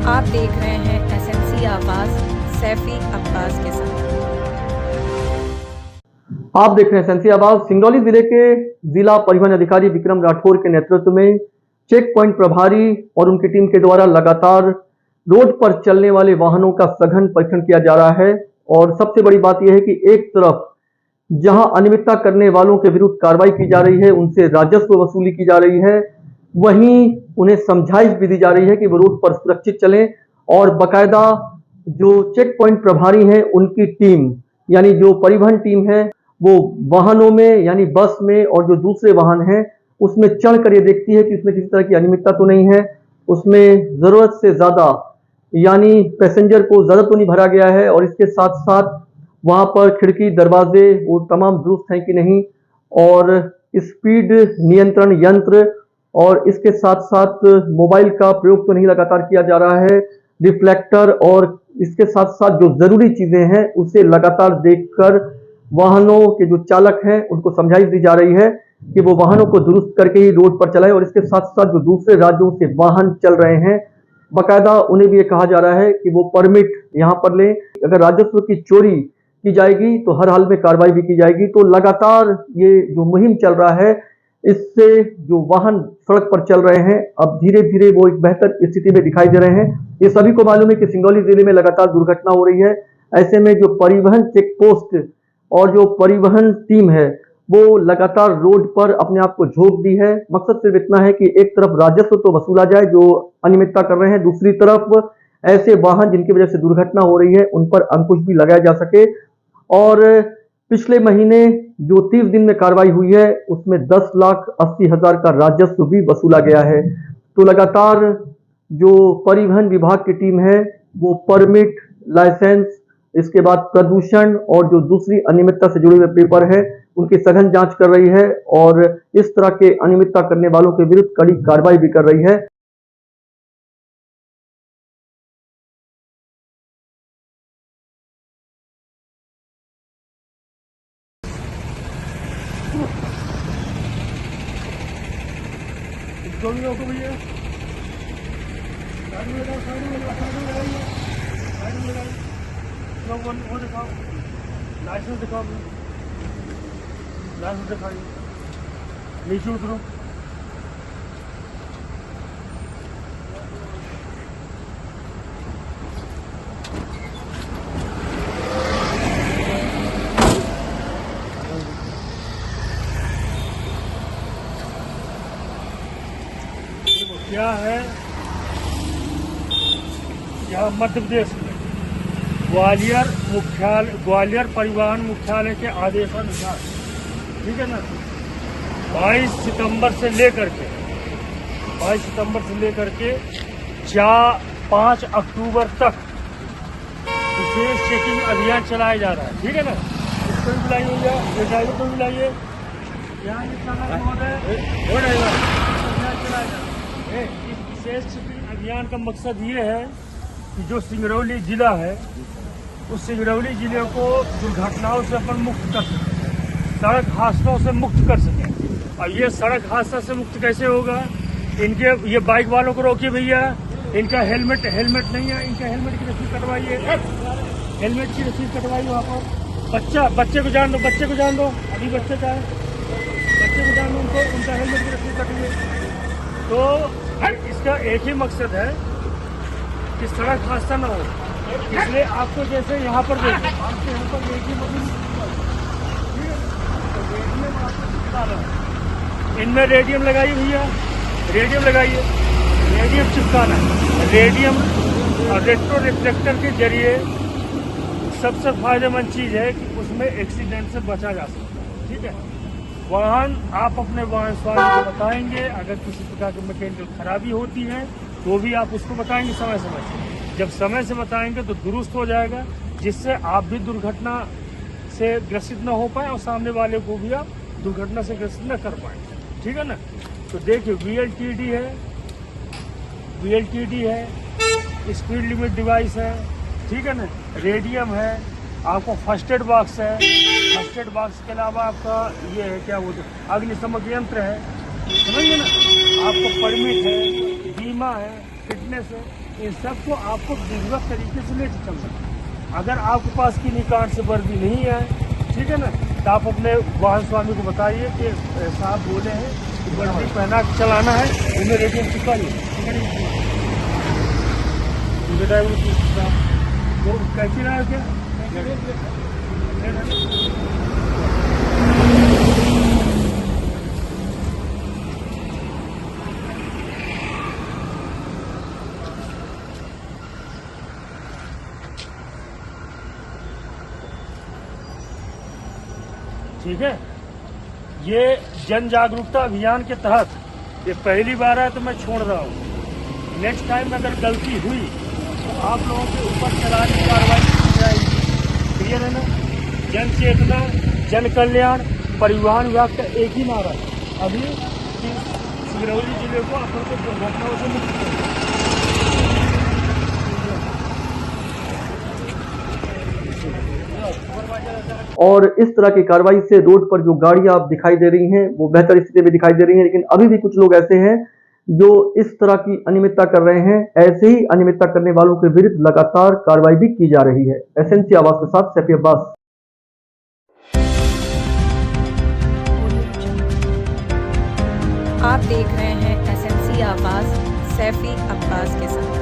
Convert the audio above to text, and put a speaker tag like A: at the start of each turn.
A: आप देख रहे हैं एसएनसी आवाज सैफी अब्बास के साथ।
B: आप देख रहे हैं एसएनसी आवाज। सिंगरौली जिले के जिला परिवहन अधिकारी विक्रम राठौर के नेतृत्व में चेक पॉइंट प्रभारी और उनकी टीम के द्वारा लगातार रोड पर चलने वाले वाहनों का सघन परीक्षण किया जा रहा है। और सबसे बड़ी बात यह है कि एक तरफ जहां अनियमितता करने वालों के विरुद्ध कार्रवाई की जा रही है, उनसे राजस्व वसूली की जा रही है, वहीं उन्हें समझाइश भी दी जा रही है कि वो रोड पर सुरक्षित चलें। और बाकायदा जो चेक पॉइंट प्रभारी हैं उनकी टीम यानी जो परिवहन टीम है वो वाहनों में यानी बस में और जो दूसरे वाहन हैं उसमें चढ़ कर ये देखती है कि उसमें किसी तरह की अनियमितता तो नहीं है, उसमें जरूरत से ज्यादा यानी पैसेंजर को ज्यादा तो नहीं भरा गया है, और इसके साथ साथ वहां पर खिड़की दरवाजे वो तमाम दुरुस्त हैं कि नहीं, और स्पीड नियंत्रण यंत्र और इसके साथ साथ मोबाइल का प्रयोग तो नहीं लगातार किया जा रहा है, रिफ्लेक्टर और इसके साथ साथ जो जरूरी चीजें हैं उसे लगातार देखकर वाहनों के जो चालक हैं उनको समझाइश दी जा रही है कि वो वाहनों को दुरुस्त करके ही रोड पर चलाएं। और इसके साथ साथ जो दूसरे राज्यों से वाहन चल रहे हैं बाकायदा उन्हें भी ये कहा जा रहा है कि वो परमिट यहाँ पर लें। अगर राजस्व की चोरी की जाएगी तो हर हाल में कार्रवाई भी की जाएगी। तो लगातार ये जो मुहिम चल रहा है इससे जो वाहन सड़क पर चल रहे हैं अब धीरे धीरे वो एक बेहतर स्थिति में दिखाई दे रहे हैं। ये सभी को मालूम है कि सिंगरौली जिले में लगातार दुर्घटना हो रही है। ऐसे में जो परिवहन चेक पोस्ट और जो परिवहन टीम है वो लगातार रोड पर अपने आप को झोंक दी है। मकसद सिर्फ इतना है कि एक तरफ राजस्व तो वसूला जाए जो अनियमितता कर रहे हैं, दूसरी तरफ ऐसे वाहन जिनकी वजह से दुर्घटना हो रही है उन पर अंकुश भी लगाया जा सके। और पिछले महीने जो 30 दिन में कार्रवाई हुई है उसमें 10,80,000 का राजस्व भी वसूला गया है। तो लगातार जो परिवहन विभाग की टीम है वो परमिट, लाइसेंस, इसके बाद प्रदूषण और जो दूसरी अनियमितता से जुड़े हुए पेपर है उनकी सघन जांच कर रही है और इस तरह के अनियमितता करने वालों के विरुद्ध कड़ी कार्रवाई भी कर रही है।
C: लाइसेंस दिखाओ, लाइसेंस दिखाइए, नीचे उतरो। क्या है यहाँ मध्य प्रदेश में ग्वालियर परिवहन मुख्यालय के आदेशानुसार, ठीक है ना, 22 सितंबर से लेकर के 5 अक्टूबर तक विशेष चेकिंग अभियान चलाया जा रहा है। ठीक है ना, इसको भी बुलाइए भैया, ये ड्राइवर को भी बुलाइए, यहाँ ये चालक महोदय अभियान चलाया जा रहा है। इस विशेष चेकिंग अभियान का मकसद ये है कि जो सिंगरौली जिला है उस सिंगरौली जिले को दुर्घटनाओं से अपन मुक्त कर सकें, सड़क हादसों से मुक्त कर सकें। और ये सड़क हादसा से मुक्त कैसे होगा? इनके ये बाइक वालों को रोकिए भैया, इनका हेलमेट नहीं है, इनका हेलमेट की रसीद कटवाइए, हेलमेट की रसीद कटवाइए। वहाँ पर बच्चे को जान दो, अभी बच्चे का है, बच्चे को जान दो, उनका हेलमेट की रसीद कटिए। तो इसका एक ही मकसद है कि सड़क हादसा न हो, इसलिए आपको जैसे यहाँ पर देखिए, आपके यहाँ पर एक ही इनमें रेडियम लगाइए भैया, रेडियम लगाइए, रेडियम चिपकाना है। रेडियम और रेट्रो रिफ्लेक्टर के जरिए सबसे फायदेमंद चीज़ है कि उसमें एक्सीडेंट से बचा जा सकता है। ठीक है, वाहन आप अपने वाहन स्वामी को बताएंगे, अगर किसी प्रकार की मैकेनिकल खराबी होती है तो भी आप उसको बताएंगे समय से। जब समय से बताएंगे तो दुरुस्त हो जाएगा, जिससे आप भी दुर्घटना से ग्रसित न हो पाए और सामने वाले को भी आप दुर्घटना से ग्रसित न कर पाए। ठीक है ना, तो देखिए VLTD है, स्पीड लिमिट डिवाइस है, ठीक है ना, रेडियम है, आपको फर्स्ट एड बॉक्स है, फर्स्ट एड बॉक्स के अलावा आपका ये है क्या बोलते हैं अग्निशमन यंत्र है, समझिए ना, आपको परमिट है, बीमा है, फिटनेस है, इन सबको आपको विधिवत तरीके से लेकर चलना है। अगर आपके पास की निकान से वर्दी नहीं है, ठीक है ना, तो आप अपने वाहन स्वामी को बताइए कि साहब बोले हैं कि वर्दी पहना के चलाना है, इन्हें रेटिंग चुकाइए। वो कैसी रहा है क्या? ठीक है, ये जन जागरूकता अभियान के तहत ये पहली बार है तो मैं छोड़ रहा हूँ। नेक्स्ट टाइम अगर गलती हुई तो आप लोगों के ऊपर चलाने की कार्रवाई की जाएगी। क्लियर है ना? जन चेतना, जन कल्याण, परिवहन विभाग का एक ही नारा है अभी कि सिंगरौली जिले को अपने दुर्घटनाओं से मुक्त करें।
B: और इस तरह की कार्रवाई से रोड पर जो गाड़ियां आप दिखाई दे रही हैं वो बेहतर स्थिति में दिखाई दे रही हैं, लेकिन अभी भी कुछ लोग ऐसे हैं जो इस तरह की अनियमितता कर रहे हैं। ऐसे ही अनियमितता करने वालों के विरुद्ध लगातार कार्रवाई भी की जा रही है। एसएनसी आवाज के साथ सैफी अब्बास।
A: आप देख रहे हैं एसएनसी आवाज, सैफी अब्बास के साथ।